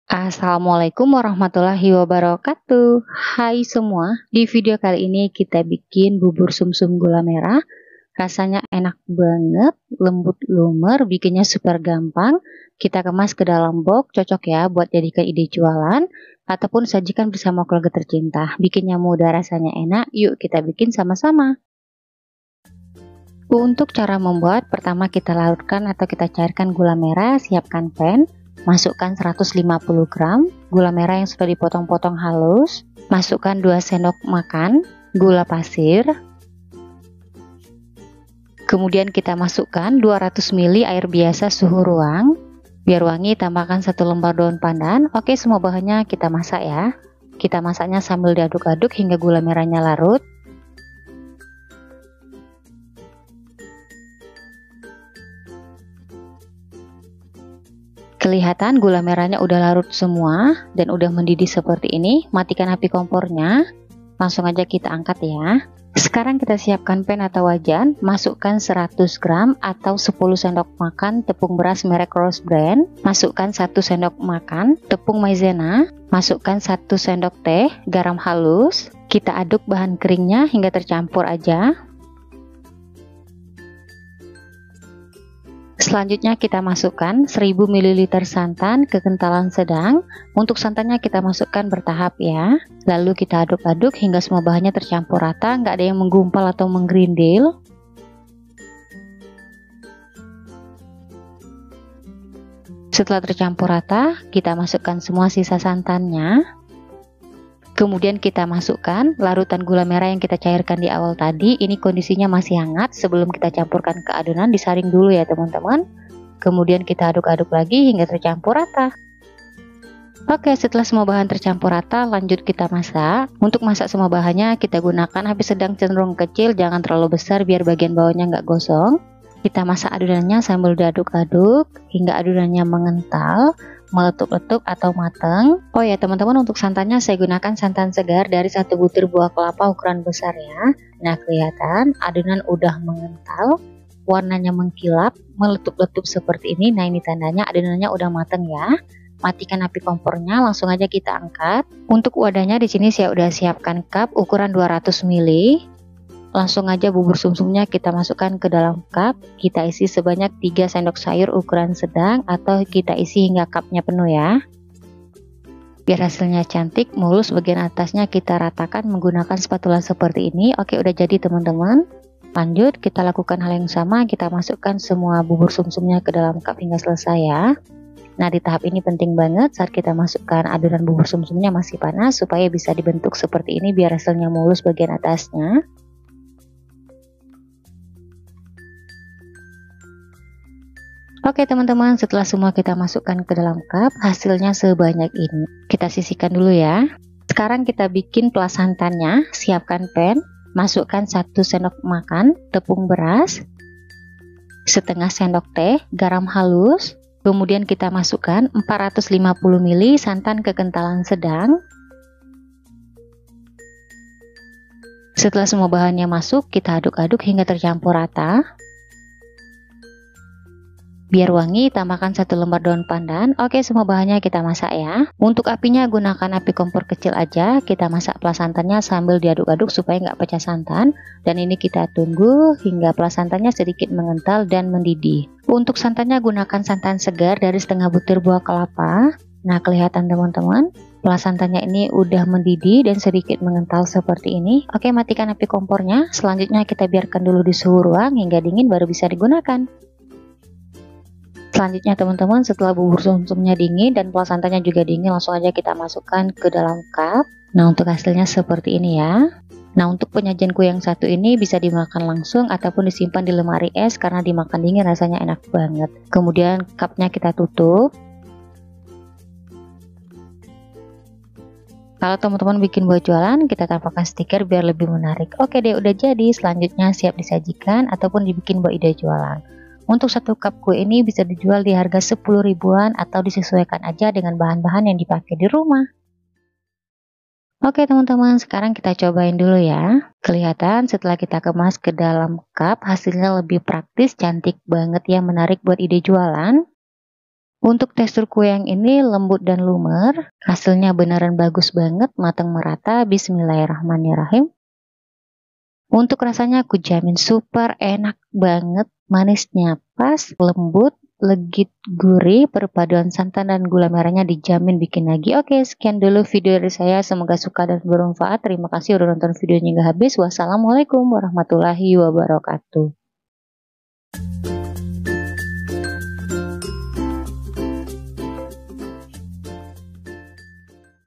Assalamualaikum warahmatullahi wabarakatuh. Hai semua, di video kali ini kita bikin bubur sumsum gula merah. Rasanya enak banget, lembut lumer, bikinnya super gampang. Kita kemas ke dalam box, cocok ya buat jadikan ide jualan ataupun sajikan bersama keluarga tercinta. Bikinnya mudah, rasanya enak. Yuk kita bikin sama-sama. Untuk cara membuat, pertama kita larutkan atau kita cairkan gula merah, siapkan pan. Masukkan 150 gram gula merah yang sudah dipotong-potong halus. Masukkan 2 sendok makan gula pasir. Kemudian kita masukkan 200 ml air biasa suhu ruang. Biar wangi, tambahkan 1 lembar daun pandan. Oke, semua bahannya kita masak ya. Kita masaknya sambil diaduk-aduk hingga gula merahnya larut. Kelihatan gula merahnya udah larut semua dan udah mendidih seperti ini. Matikan api kompornya. Langsung aja kita angkat ya. Sekarang kita siapkan pan atau wajan. Masukkan 100 gram atau 10 sendok makan tepung beras merek Rose Brand. Masukkan 1 sendok makan tepung maizena. Masukkan 1 sendok teh garam halus. Kita aduk bahan keringnya hingga tercampur aja. Selanjutnya kita masukkan 1000 ml santan kekentalan sedang. Untuk santannya kita masukkan bertahap ya. Lalu kita aduk-aduk hingga semua bahannya tercampur rata, nggak ada yang menggumpal atau menggerindil. Setelah tercampur rata, kita masukkan semua sisa santannya. Kemudian kita masukkan larutan gula merah yang kita cairkan di awal tadi. Ini kondisinya masih hangat, sebelum kita campurkan ke adonan disaring dulu ya teman-teman. Kemudian kita aduk-aduk lagi hingga tercampur rata. Oke, setelah semua bahan tercampur rata, lanjut kita masak. Untuk masak semua bahannya kita gunakan api sedang cenderung kecil, jangan terlalu besar biar bagian bawahnya nggak gosong. Kita masak adonannya sambil diaduk-aduk hingga adonannya mengental, meletup-letup atau matang. Oh ya teman-teman, untuk santannya saya gunakan santan segar dari 1 butir buah kelapa ukuran besar ya. Nah, kelihatan adonan udah mengental, warnanya mengkilap, meletup-letup seperti ini. Nah, ini tandanya adonannya udah matang ya. Matikan api kompornya, langsung aja kita angkat. Untuk wadahnya di sini saya udah siapkan cup ukuran 200 ml. Langsung aja bubur sumsumnya kita masukkan ke dalam cup. Kita isi sebanyak 3 sendok sayur ukuran sedang atau kita isi hingga cupnya penuh ya. Biar hasilnya cantik, mulus, bagian atasnya kita ratakan menggunakan spatula seperti ini. Oke, udah jadi teman-teman. Lanjut kita lakukan hal yang sama, kita masukkan semua bubur sumsumnya ke dalam cup hingga selesai ya. Nah, di tahap ini penting banget saat kita masukkan adonan bubur sumsumnya masih panas supaya bisa dibentuk seperti ini biar hasilnya mulus bagian atasnya. Oke teman-teman, setelah semua kita masukkan ke dalam cup, hasilnya sebanyak ini. Kita sisihkan dulu ya. Sekarang kita bikin pelasantannya. Siapkan pan, masukkan 1 sendok makan tepung beras, setengah sendok teh garam halus. Kemudian kita masukkan 450 ml santan kekentalan sedang. Setelah semua bahannya masuk, kita aduk-aduk hingga tercampur rata. Biar wangi, tambahkan 1 lembar daun pandan. Oke, semua bahannya kita masak ya. Untuk apinya gunakan api kompor kecil aja. Kita masak pelasantannya sambil diaduk-aduk supaya nggak pecah santan. Dan ini kita tunggu hingga pelasantannya sedikit mengental dan mendidih. Untuk santannya gunakan santan segar dari setengah butir buah kelapa. Nah, kelihatan teman-teman, pelasantannya ini udah mendidih dan sedikit mengental seperti ini. Oke, matikan api kompornya. Selanjutnya kita biarkan dulu di suhu ruang hingga dingin baru bisa digunakan. Selanjutnya teman-teman, setelah bubur sumsumnya dingin dan pelasantannya juga dingin, langsung aja kita masukkan ke dalam cup. Nah, untuk hasilnya seperti ini ya. Nah, untuk penyajianku yang satu ini bisa dimakan langsung ataupun disimpan di lemari es karena dimakan dingin rasanya enak banget. Kemudian cupnya kita tutup. Kalau teman-teman bikin buat jualan, kita tambahkan stiker biar lebih menarik. Oke deh, udah jadi. Selanjutnya siap disajikan ataupun dibikin buat ide jualan. Untuk 1 cup kue ini bisa dijual di harga 10 ribuan atau disesuaikan aja dengan bahan-bahan yang dipakai di rumah. Oke teman-teman, sekarang kita cobain dulu ya. Kelihatan setelah kita kemas ke dalam cup, hasilnya lebih praktis, cantik banget ya, menarik buat ide jualan. Untuk tekstur kue yang ini lembut dan lumer, hasilnya beneran bagus banget, matang merata. Bismillahirrahmanirrahim. Untuk rasanya aku jamin super enak banget, manisnya pas, lembut, legit, gurih, perpaduan santan dan gula merahnya dijamin bikin lagi. Oke, sekian dulu video dari saya, semoga suka dan bermanfaat. Terima kasih udah nonton videonya hingga habis. Wassalamualaikum warahmatullahi wabarakatuh.